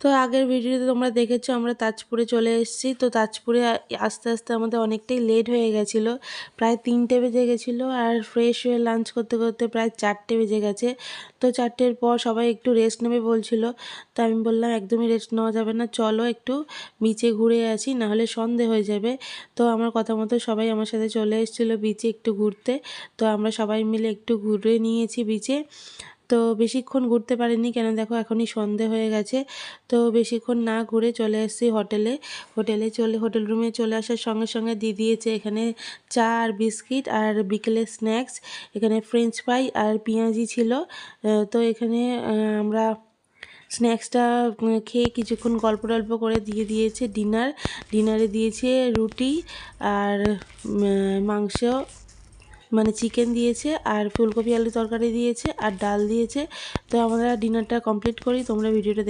তো আগের ভিডিওতে তোমরা দেখেছো আমরা তাজপুরে চলে এসেছি। তো তাজপুরে আস্তে আস্তে আমাদের অনেকটাই লেট হয়ে গেছিলো, প্রায় 3টে বেজে গেছিলো। আর ফ্রেশ হয়ে লাঞ্চ করতে করতে প্রায় 4টে বেজে গেছে। তো 4টের পর সবাই একটু রেস্ট নেবে বলছিল। তো আমি বললাম একদমই রেস্ট নেওয়া যাবে না, চলো একটু বিচে ঘুরে আসি, নাহলে সন্ধে হয়ে যাবে। তো আমার কথা মতো সবাই আমার সাথে চলে এসেছিলো বিচে একটু ঘুরতে। তো আমরা সবাই মিলে একটু ঘুরে নিয়েছি বিচে। তো বেশিক্ষণ ঘুরতে পারিনি, কেন দেখো এখনই সন্ধে হয়ে গেছে। তো বেশিক্ষণ না ঘুরে চলে এসেছি হোটেল রুমে চলে আসার সঙ্গে সঙ্গে দিয়ে দিয়েছে এখানে চা আর বিস্কিট আর বিকেলের স্ন্যাক্স। এখানে ফ্রেঞ্চ ফ্রাই আর পেঁয়াজি ছিল। তো এখানে আমরা স্ন্যাক্সটা খেয়ে কিছুক্ষণ গল্প টল্প করে দিয়ে দিয়েছে ডিনারে দিয়েছে রুটি আর মাংস, মানে চিকেন দিয়েছে, আর ফুলকপি আলু তরকারি দিয়েছে, আর ডাল দিয়েছে। তো আমরা ডিনারটা কমপ্লিট করি। তোমরা ভিডিওটা